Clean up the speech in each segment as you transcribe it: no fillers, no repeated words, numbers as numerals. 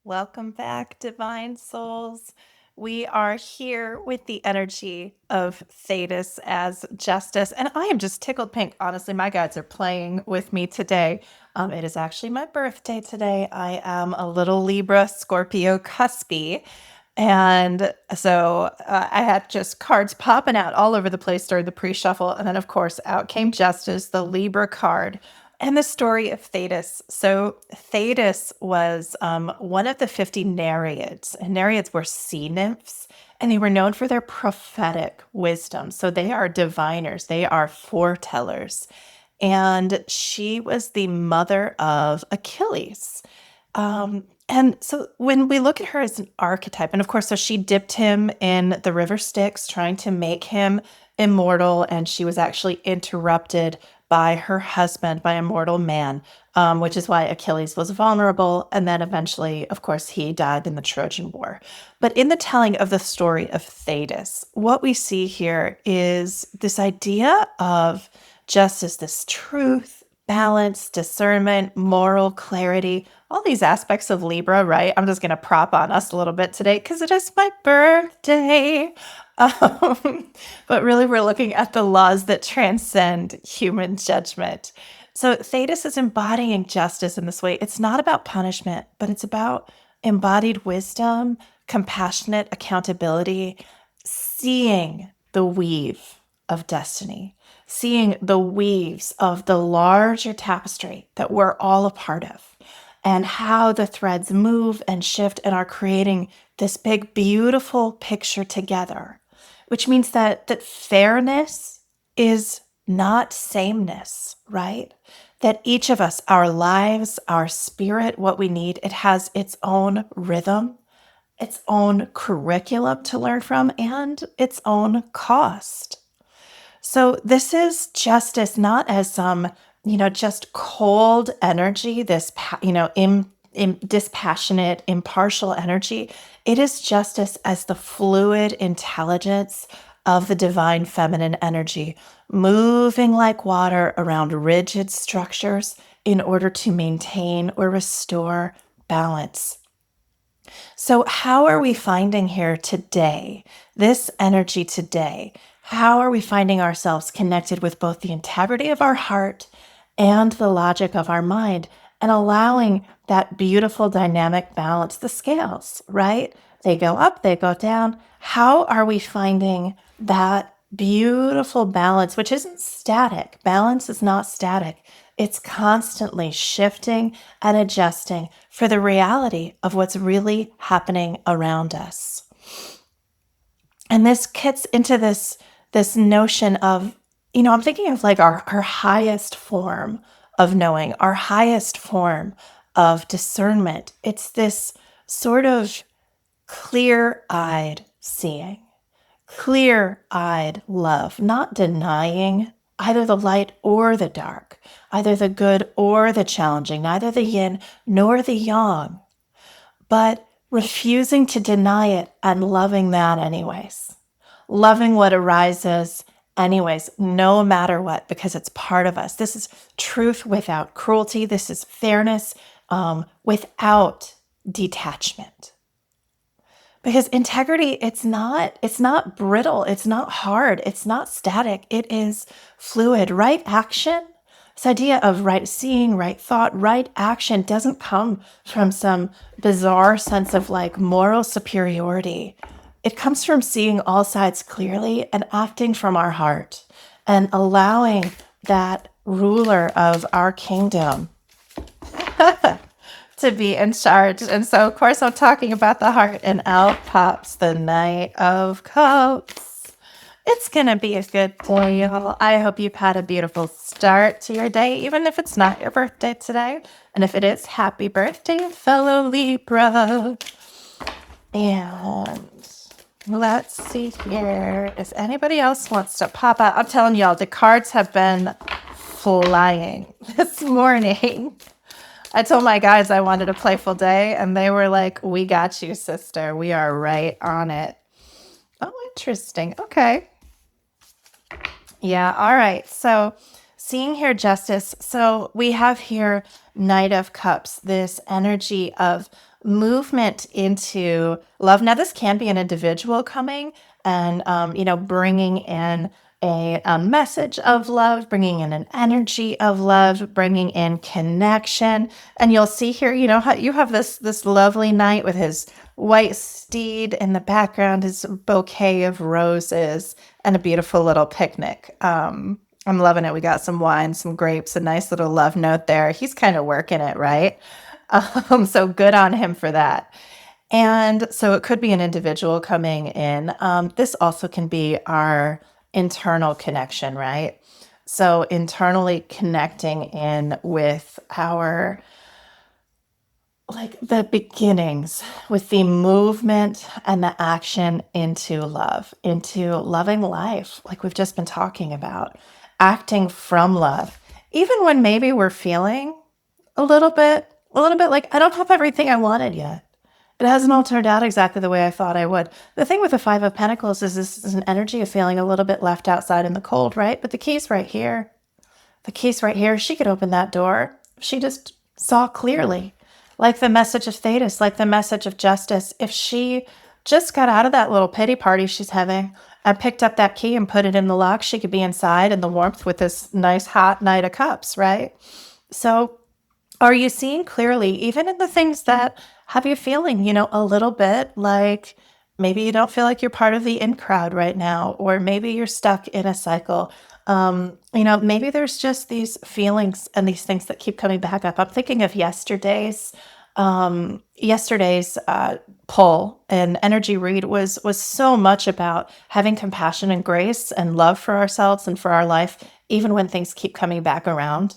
Welcome back, divine souls. We are here with the energy of Thetis as justice. And I am just tickled pink. Honestly, my guides are playing with me today. It is actually my birthday today. I am a little Libra Scorpio cuspy. And so I had just cards popping out all over the place during the pre shuffle. And then, of course, out came Justice, the Libra card, and the story of Thetis. So, Thetis was one of the 50 Nereids, and Nereids were sea nymphs, and they were known for their prophetic wisdom. So, they are diviners, they are foretellers. And she was the mother of Achilles. And so when we look at her as an archetype, and of course, so she dipped him in the river Styx, trying to make him immortal, and she was actually interrupted by her husband, by a mortal man, which is why Achilles was vulnerable. And then eventually, of course, he died in the Trojan War. But in the telling of the story of Thetis, what we see here is this idea of justice, this truth, balance, discernment, moral clarity, all these aspects of Libra, right? I'm just going to prop on us a little bit today because it is my birthday. But really, we're looking at the laws that transcend human judgment. So, Thetis is embodying justice in this way. It's not about punishment, but it's about embodied wisdom, compassionate accountability, seeing the weave of destiny, seeing the weaves of the larger tapestry that we're all a part of, and how the threads move and shift and are creating this big, beautiful picture together, which means that fairness is not sameness, right? That each of us, our lives, our spirit, what we need, it has its own rhythm, its own curriculum to learn from, and its own cost. So this is justice not as some, just cold energy, this, dispassionate, impartial energy. It is justice as the fluid intelligence of the divine feminine energy, moving like water around rigid structures in order to maintain or restore balance. So, how are we finding here today, this energy today? How are we finding ourselves connected with both the integrity of our heart and the logic of our mind and allowing that beautiful dynamic balance, the scales, right? They go up, they go down. How are we finding that beautiful balance, which isn't static? Balance is not static. It's constantly shifting and adjusting for the reality of what's really happening around us. And this gets into this notion of, I'm thinking of like our highest form of knowing, our highest form of discernment. It's this sort of clear-eyed seeing, clear-eyed love, not denying either the light or the dark, either the good or the challenging, neither the yin nor the yang, but refusing to deny it and loving that anyways. Loving what arises anyways, no matter what, because it's part of us. This is truth without cruelty. This is fairness without detachment. Because integrity, it's not brittle, it's not hard, it's not static, it is fluid. Right action, this idea of right seeing, right thought, right action doesn't come from some bizarre sense of like moral superiority. It comes from seeing all sides clearly and acting from our heart and allowing that ruler of our kingdom to be in charge. And so, of course, I'm talking about the heart, and out pops the Knight of Cups. It's going to be a good day, y'all. I hope you've had a beautiful start to your day, even if it's not your birthday today. And if it is, happy birthday, fellow Libra. And let's see here if anybody else wants to pop out. I'm telling y'all, the cards have been flying this morning. I told my guys I wanted a playful day, and they were like, "We got you, sister. We are right on it." Oh, interesting. Okay. Yeah. All right. So, seeing here justice. So, we have here Knight of Cups, this energy of movement into love. Now, this can be an individual coming and, bringing in a message of love, bringing in an energy of love, bringing in connection. And you'll see here, how you have this lovely knight with his white steed in the background, his bouquet of roses, and a beautiful little picnic. I'm loving it. We got some wine, some grapes, a nice little love note there. He's kind of working it, right? So good on him for that. And so it could be an individual coming in. This also can be our internal connection, right? So internally connecting in with our like the beginnings, with the movement and the action into love, into loving life, like we've just been talking about, acting from love, even when maybe we're feeling a little bit like I don't have everything I wanted yet. It hasn't all turned out exactly the way I thought I would. The thing with the Five of Pentacles is this is an energy of feeling a little bit left outside in the cold, right? But the key's right here. The key's right here. She could open that door. She just saw clearly, like the message of Thetis, like the message of justice. If she just got out of that little pity party she's having and picked up that key and put it in the lock, she could be inside in the warmth with this nice hot Knight of Cups, right? So are you seeing clearly, even in the things that have you feeling, a little bit like maybe you don't feel like you're part of the in crowd right now, or maybe you're stuck in a cycle? Maybe there's just these feelings and these things that keep coming back up. I'm thinking of yesterday's pull and energy read was so much about having compassion and grace and love for ourselves and for our life, even when things keep coming back around,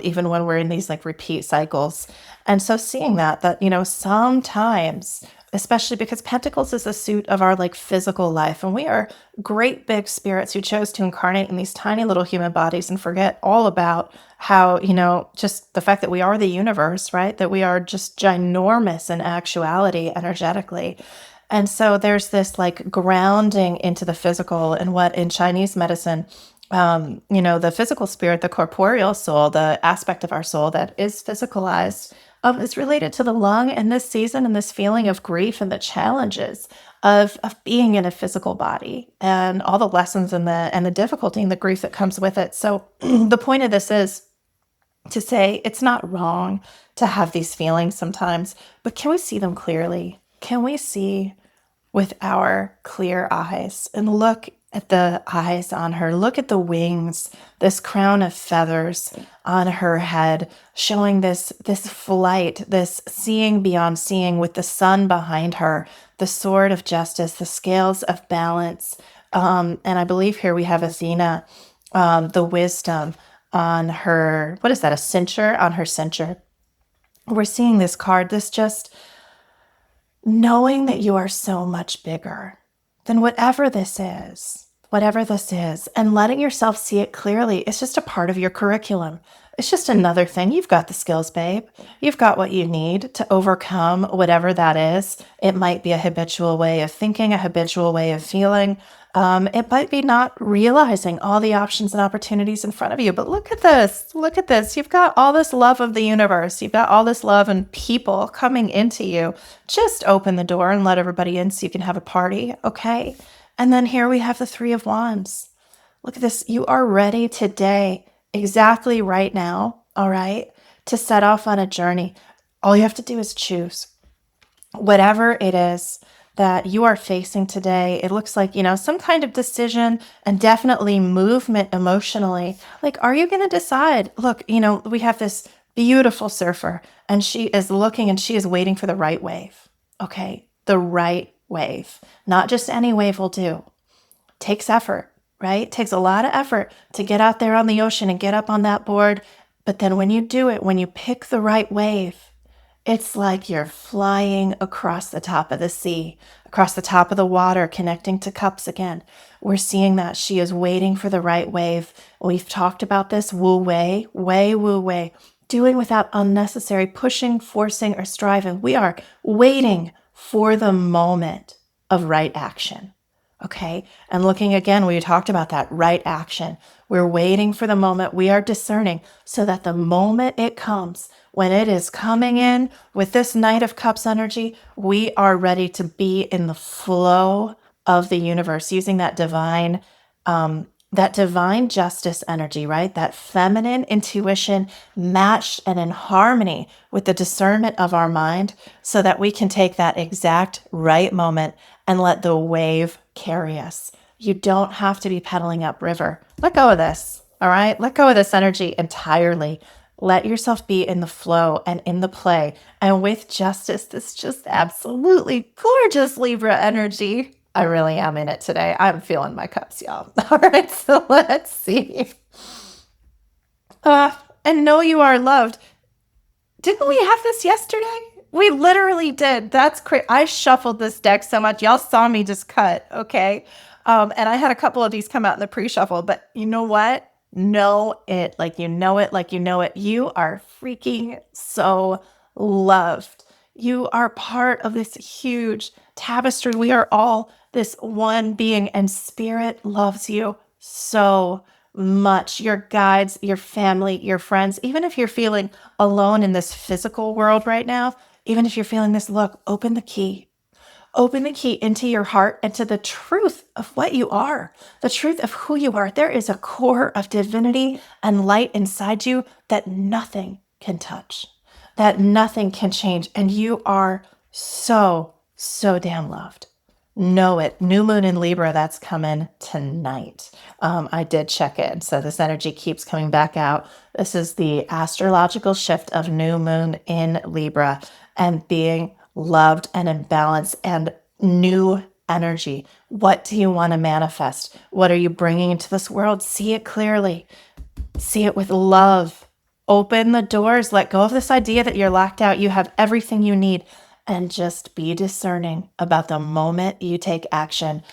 even when we're in these like repeat cycles. And so seeing that sometimes, especially because Pentacles is a suit of our like physical life, and we are great big spirits who chose to incarnate in these tiny little human bodies and forget all about how, just the fact that we are the universe, right? That we are just ginormous in actuality, energetically. And so there's this like grounding into the physical, and what in Chinese medicine, the physical spirit, the corporeal soul, the aspect of our soul that is physicalized, is related to the lung in this season, and this feeling of grief and the challenges of being in a physical body, and all the lessons and the difficulty and the grief that comes with it. So the point of this is to say it's not wrong to have these feelings sometimes, but can we see them clearly? Can we see with our clear eyes and look at the eyes on her? Look at the wings, this crown of feathers on her head, showing this flight, this seeing beyond seeing, with the sun behind her, the sword of justice, the scales of balance. And I believe here we have Athena, the wisdom on her, what is that, a cincture on her cincture. We're seeing this card, this just knowing that you are so much bigger than whatever this is, and letting yourself see it clearly. It's just a part of your curriculum. It's just another thing. You've got the skills, babe. You've got what you need to overcome whatever that is. It might be a habitual way of thinking, a habitual way of feeling. It might be not realizing all the options and opportunities in front of you. But look at this. Look at this. You've got all this love of the universe. You've got all this love and people coming into you. Just open the door and let everybody in so you can have a party, okay? And then here we have the Three of Wands. Look at this. You are ready today, exactly right now, all right, to set off on a journey. All you have to do is choose. Whatever it is that you are facing today, it looks like, some kind of decision, and definitely movement emotionally. Like, are you going to decide? Look, we have this beautiful surfer, and she is looking and she is waiting for the right wave. Okay, the right wave. Not just any wave will do. Takes effort, right? Takes a lot of effort to get out there on the ocean and get up on that board. But then when you do it, when you pick the right wave, it's like you're flying across the top of the sea, across the top of the water, connecting to cups again. We're seeing that she is waiting for the right wave. We've talked about this wu wei, wu wei, doing without unnecessary pushing, forcing, or striving. We are waiting for the moment of right action. Okay. And looking again, we talked about that right action. We're waiting for the moment. We are discerning so that the moment it comes, when it is coming in with this Knight of Cups energy, we are ready to be in the flow of the universe using that divine justice energy, right? That feminine intuition matched and in harmony with the discernment of our mind so that we can take that exact right moment and let the wave carry us. You don't have to be pedaling upriver. Let go of this, all right? Let go of this energy entirely. Let yourself be in the flow and in the play. And with justice, this just absolutely gorgeous Libra energy. I really am in it today. I'm feeling my cups, y'all. All right, so let's see. And know you are loved. Didn't we have this yesterday? We literally did. That's crazy. I shuffled this deck so much. Y'all saw me just cut, okay? And I had a couple of these come out in the pre-shuffle, but you know what? Know it like you know it, like you know it. You are freaking so loved. You are part of this huge tapestry. We are all this one being, and spirit loves you so much. Your guides, your family, your friends, even if you're feeling alone in this physical world right now, even if you're feeling this, look, open the key. Open the key into your heart and to the truth of what you are, the truth of who you are. There is a core of divinity and light inside you that nothing can touch, that nothing can change. And you are so, so damn loved. Know it. New moon in Libra, that's coming tonight. I did check in. So this energy keeps coming back out. This is the astrological shift of new moon in Libra and being loved and in balance and new energy. What do you want to manifest? What are you bringing into this world? See it clearly. See it with love. Open the doors. Let go of this idea that you're locked out. You have everything you need. And just be discerning about the moment you take action.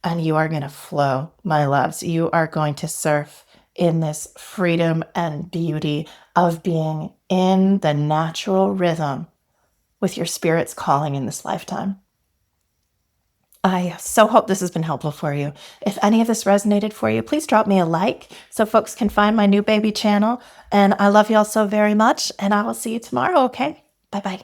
And you are going to flow, my loves. You are going to surf in this freedom and beauty of being in the natural rhythm with your spirit's calling in this lifetime. I so hope this has been helpful for you. If any of this resonated for you, please drop me a like so folks can find my new baby channel. And I love you all so very much. And I will see you tomorrow, okay? Bye-bye.